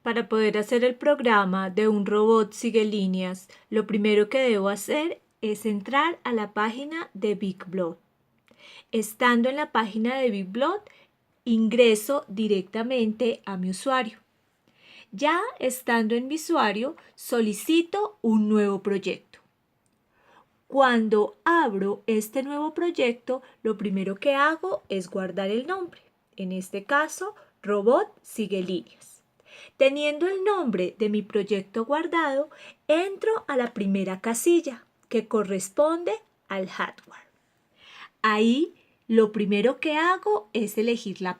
Para poder hacer el programa de un robot sigue líneas, lo primero que debo hacer es entrar a la página de BigBlot. Estando en la página de BigBlot, ingreso directamente a mi usuario. Ya estando en mi usuario, solicito un nuevo proyecto. Cuando abro este nuevo proyecto, lo primero que hago es guardar el nombre. En este caso, Robot Sigue Líneas. Teniendo el nombre de mi proyecto guardado, entro a la primera casilla, que corresponde al hardware. Ahí, lo primero que hago es elegir la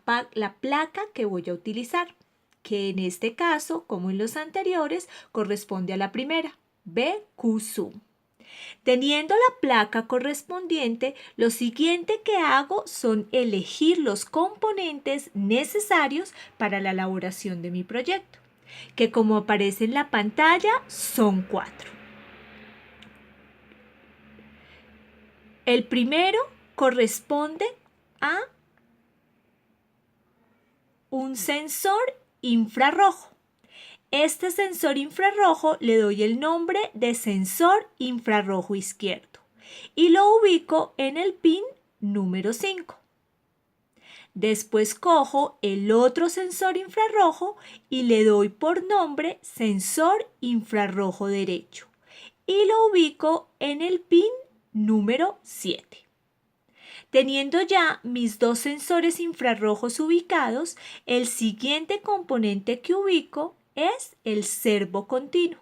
placa que voy a utilizar, que en este caso, como en los anteriores, corresponde a la primera, BQSUM. Teniendo la placa correspondiente, lo siguiente que hago son elegir los componentes necesarios para la elaboración de mi proyecto, que como aparece en la pantalla son 4. El primero corresponde a un sensor infrarrojo. Este sensor infrarrojo le doy el nombre de sensor infrarrojo izquierdo y lo ubico en el pin número 5. Después cojo el otro sensor infrarrojo y le doy por nombre sensor infrarrojo derecho y lo ubico en el pin número 7. Teniendo ya mis dos sensores infrarrojos ubicados, el siguiente componente que ubico es el servo continuo.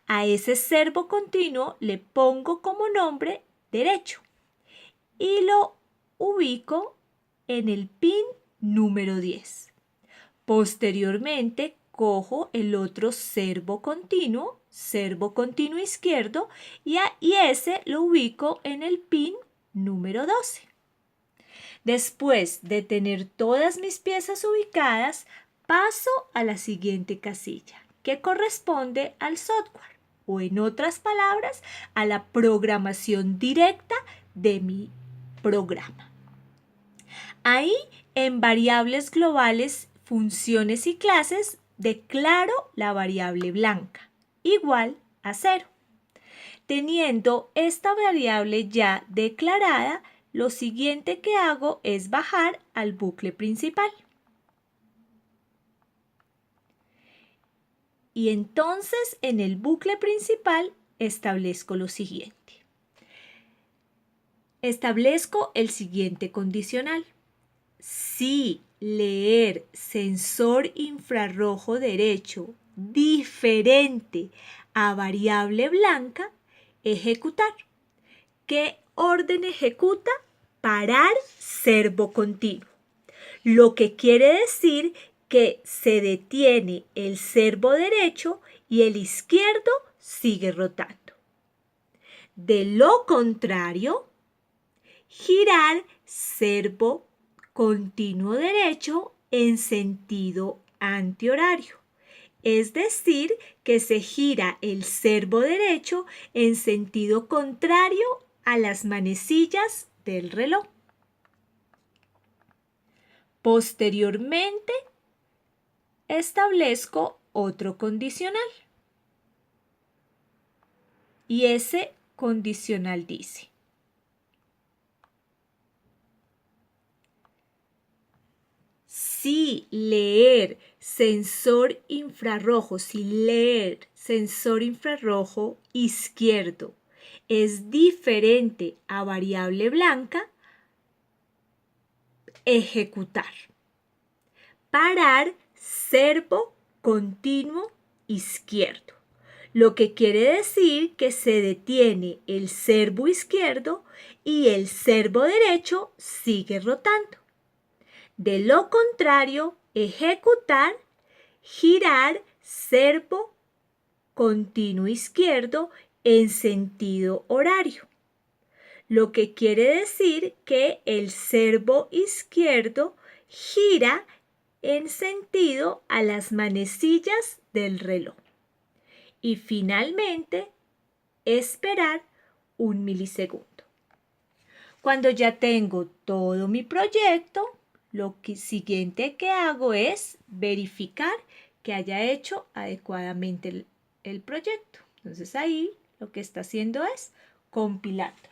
A ese servo continuo le pongo como nombre derecho y lo ubico en el pin número 10. Posteriormente cojo el otro servo continuo izquierdo y ese lo ubico en el pin número 12. Después de tener todas mis piezas ubicadas, paso a la siguiente casilla, que corresponde al software, o en otras palabras, a la programación directa de mi programa. Ahí, en variables globales, funciones y clases, declaro la variable blanca, igual a 0. Teniendo esta variable ya declarada, lo siguiente que hago es bajar al bucle principal. Y entonces en el bucle principal establezco lo siguiente. Establezco el siguiente condicional. Si leer sensor infrarrojo derecho diferente a variable blanca, ejecutar. ¿Qué orden ejecuta? Parar servo continuo. Lo que quiere decir que se detiene el servo derecho y el izquierdo sigue rotando. De lo contrario, girar servo continuo derecho en sentido antihorario. Es decir, que se gira el servo derecho en sentido contrario a las manecillas del reloj. Posteriormente, establezco otro condicional. Y ese condicional dice: si leer sensor infrarrojo izquierdo es diferente a variable blanca, ejecutar. Parar servo continuo izquierdo. Lo que quiere decir que se detiene el servo izquierdo y el servo derecho sigue rotando. De lo contrario, ejecutar, girar servo continuo izquierdo en sentido horario. Lo que quiere decir que el servo izquierdo gira en sentido a las manecillas del reloj. Y finalmente, esperar 1 milisegundo. Cuando ya tengo todo mi proyecto, lo siguiente que hago es verificar que haya hecho adecuadamente el proyecto. Entonces ahí lo que está haciendo es compilándolo.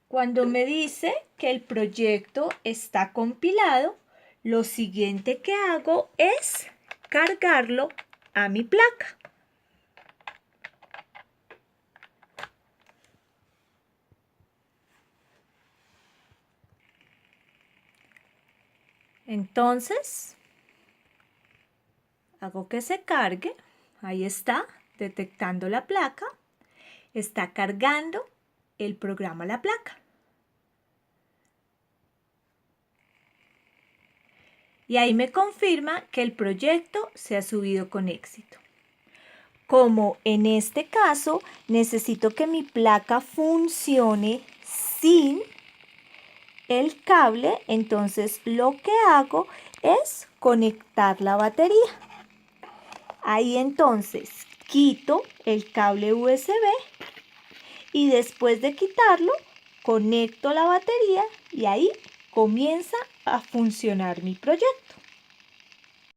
Cuando me dice que el proyecto está compilado, lo siguiente que hago es cargarlo a mi placa. Entonces, hago que se cargue. Ahí está, detectando la placa. Está cargando el programa a la placa. Y ahí me confirma que el proyecto se ha subido con éxito. Como en este caso necesito que mi placa funcione sin el cable, entonces lo que hago es conectar la batería. Ahí entonces quito el cable USB y después de quitarlo conecto la batería y ahí comienza a funcionar mi proyecto.